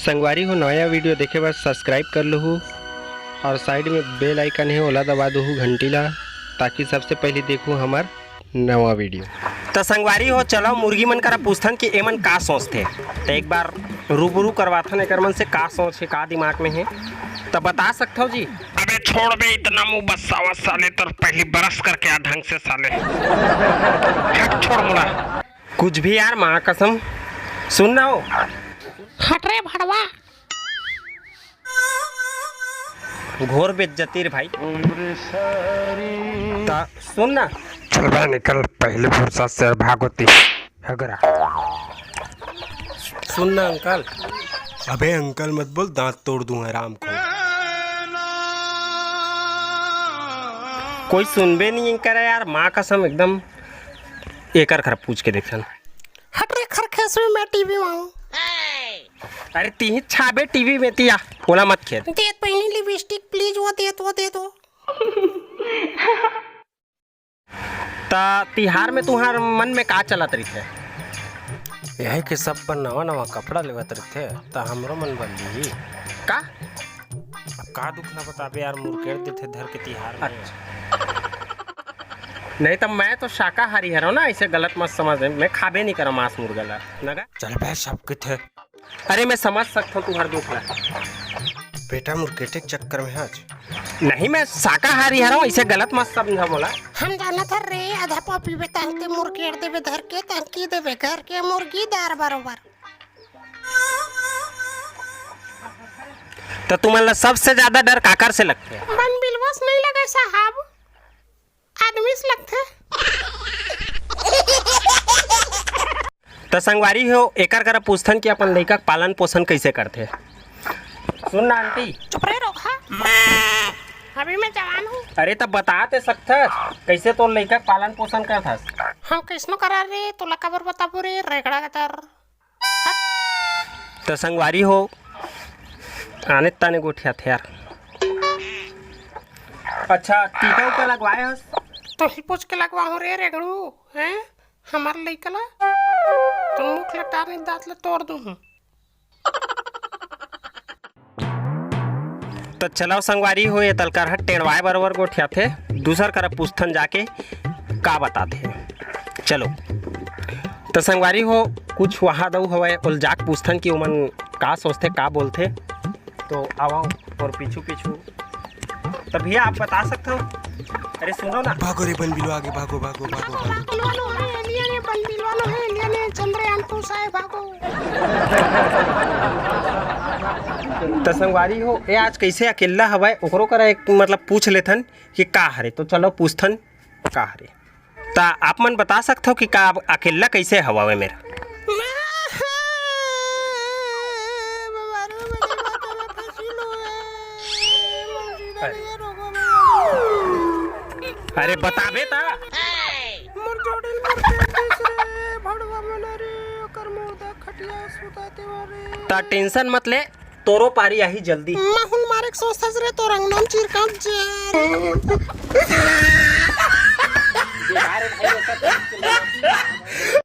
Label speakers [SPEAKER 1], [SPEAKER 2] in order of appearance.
[SPEAKER 1] संगवारी हो नया वीडियो देखे बर सब्सक्राइब कर लो और साइड में बेल आइकन है ओला दबा दो घंटी ला, ताकि सबसे पहले देखूँ हमार नवा वीडियो।
[SPEAKER 2] तो संगवारी हो चलो मुर्गी मन करा पूछथन कि एमन का सोचते, तो एक बार रूबरू करवाथन एक मन से का सोच है, का दिमाग में है, तो बता सकते हो जी।
[SPEAKER 3] अबे छोड़ बे इतना मुंह बसावा साले, तो पहले ब्रश करके आ ढंग से साले। छोड़ मुड़ा
[SPEAKER 2] कुछ भी यार, माँ कसम सुन रहा हो।
[SPEAKER 4] हट रे भड़वा,
[SPEAKER 2] घोर बेइज्जती रे भाई। ता सुन ना,
[SPEAKER 3] चल बे निकल, पहले फुर्सत से भागोती अगरा।
[SPEAKER 2] सुन ना अंकल।
[SPEAKER 1] अबे अंकल मत बोल, दांत तोड़ दूंगा आराम को।
[SPEAKER 2] कोई सुनबे नहीं करे यार, माँ कसम एकदम एकर खर पूछ के देखन।
[SPEAKER 4] हट रे खरखेस में मैं टीवी में हूँ।
[SPEAKER 2] अरे ती छाबे टीवी में तिया, बोला मत खेल।
[SPEAKER 4] दे पहली लिपस्टिक प्लीज, वो दे दो।
[SPEAKER 2] ता तिहार में तुम्हार मन में का चलत रही है?
[SPEAKER 1] यही के सब पर नवा नवा कपड़ा लेवत रहते, तो हमरो मन बंदी
[SPEAKER 2] का
[SPEAKER 1] अब का दुख ना बताबे यार, मुर्केर देते धर के तिहार में।
[SPEAKER 2] नहीं तो मैं तो शाकाहारी है ना, ऐसे गलत मत समझ, मैं खाबे नहीं करा मांस मुर्गा ला नगा।
[SPEAKER 1] चल भाई सब के थे।
[SPEAKER 2] अरे मैं समझ सकता हूँ तुम्हारा दुख ला,
[SPEAKER 1] बेटा मुर्केटे के चक्कर में आज
[SPEAKER 2] नहीं मैं शाकाहारी है, ऐसे गलत मत समझा बोला।
[SPEAKER 4] हम जाना था रे, आधा पपी पे तहते मुर्गेर देवे धर के, तहकी देवे घर के मुर्गी दार बरोबर।
[SPEAKER 2] तो तुम्हारा सबसे ज्यादा डर काकर से लगते है?
[SPEAKER 4] बन बिलवस नहीं लगे साहब, आदमी से लगते।
[SPEAKER 2] तो संगवारी हो एकर करा पूछथन कि अपन लड़का पालन पोषण कैसे करते। सुन ना आंटी।
[SPEAKER 4] चुप रहे रोका, अभी मैं जवान हूँ।
[SPEAKER 2] अरे तब बताते सकते कैसे तो लड़का पालन पोषण करता।
[SPEAKER 4] हम किसनो करा रे, तुला खबर बता पूरे रेगड़ा कर।
[SPEAKER 2] तो संगवारी हो आने ताने गोठिया थे यार। अच्छा टीका उका लगवाए हस?
[SPEAKER 4] तो ही पूछ के लगवा हो रे रेगड़ू हैं, हमारे लइका ला तुम मुख लटाने दांत ले तोड़ दूँ।
[SPEAKER 2] तो चलो संगवारी हो ये तलकर हट टेढ़वाए बरोबर गोठिया थे, दूसर करा पूछथन जाके का बताते हैं। चलो तो संगवारी हो कुछ वहाँ दऊ हवे उलझाक पूछथन कि उमन का सोचते का बोलते, तो आवाओ और पीछू पीछू। तो भैया आप बता सकते हो? अरे सुनो ना,
[SPEAKER 1] भागो रे बन बिलो, आगे भागो भागो भागो भागो।
[SPEAKER 4] बिलवानो है एलियन है, बन बिलवानो है एलियन है, चंद्रयान 2 साए भागो।
[SPEAKER 2] तो संगवारी हो ये आज कैसे अकेला हवा ओकरो करा एक मतलब पूछ लेथन कि का हरे। तो चलो पूछथन का हरे, तो आप मन बता सकते हो कि का अकेला कैसे हवा है मेरा? अरे बताबे ता। ता टेंशन मत ले, तोरो पारी आई जल्दी।
[SPEAKER 4] माहुल मारे के सोचता रे, तो रंगनाम चीर काम जे।